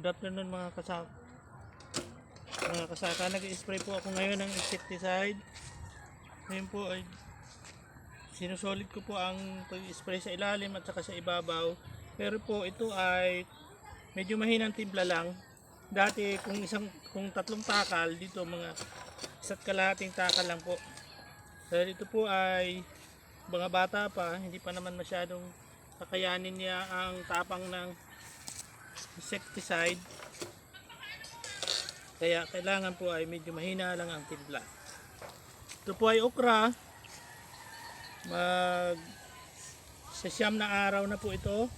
afternoon mga kasaka. Nag-spray po ako ngayon ng insecticide. Ngayon po ay sinusolid ko po ang pag-spray sa ilalim at saka sa ibabaw. Pero po ito ay medyo mahinang timpla lang. Dati kung tatlong takal, dito mga isa't kalahating takal lang po. Dahil ito po ay mga bata pa, hindi pa naman masyadong kakayanin niya ang tapang ng insecticide. Kaya kailangan po ay medyo mahina lang ang timpla. Ito po ay okra. Sa 9 na araw na po ito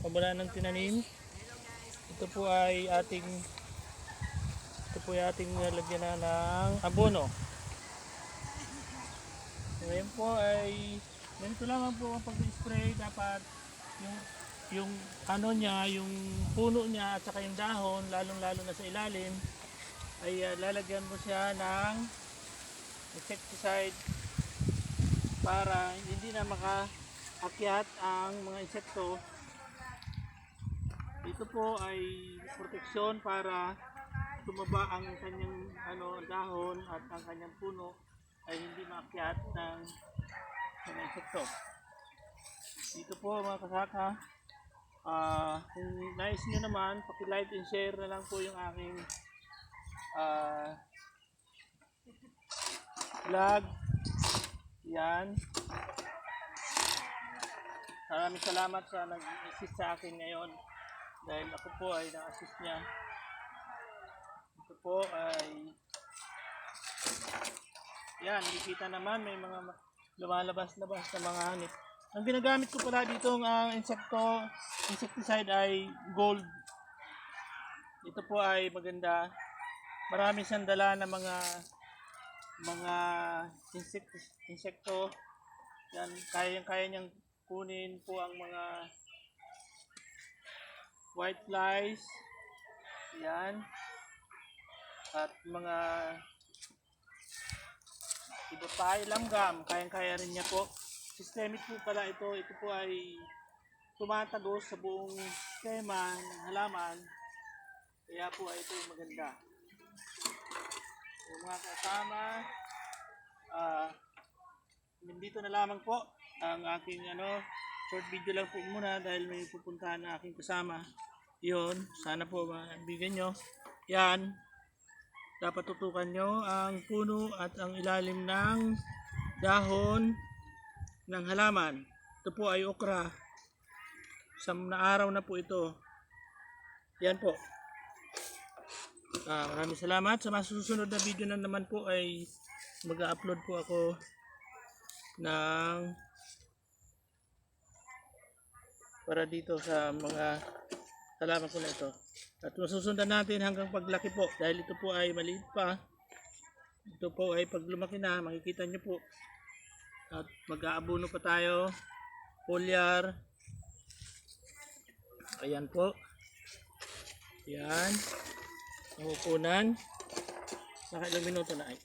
pamula ng tinanim. Ito po ay ating nilagyan na ng abono. Ngayon po ay ganito lamang po ang pag-spray. Dapat yung ano niya, yung puno niya at saka yung dahon, lalong lalo na sa ilalim, ay lalagyan mo siya ng insecticide para hindi na makaakyat ang mga insekto. Ito po ay proteksyon para tumaba ang kanyang dahon at ang kanyang puno ay hindi maakyat ng mga insekto. Dito po mga kasaka, kung nais nyo naman, paki-like and share na lang po yung aking vlog. Yan. Maraming salamat sa nag-assist sa akin ngayon dahil ako po ay na-assist niya. Ito po ay yan, nakikita naman may mga lumalabas-labas na mga hanip. Ang ginagamit ko pala dito ang insecticide ay gold. Ito po ay maganda. Marami siyang dala na mga insekto. Yan, kaya niyang kunin po ang mga white flies. Yan. At mga iba pa ay langgam, kaya rin niya po. Systemic po pala ito. Ito po ay tumatagos sa buong sistema ng halaman. Kaya po ay ito maganda. So, mga kasama, nandito na lamang po ang aking short video lang po muna dahil may pupuntahan na aking kasama. Yun, sana po maibigan nyo. Yan. Dapat tutukan nyo ang puno at ang ilalim ng dahon ng halaman. Ito po ay okra. 9 na araw na po ito. Yan po. Maraming salamat. Sa masusunod na video na naman po ay mag-upload po ako ng para dito sa mga halaman ko na ito. At masusundan natin hanggang paglaki po dahil ito po ay maliit pa. Ito po ay pag lumaki na makikita nyo po. At mag-aabono pa tayo. Foliar. Ayan po. Yan. Ang upunan. Nakailang minuto na ay.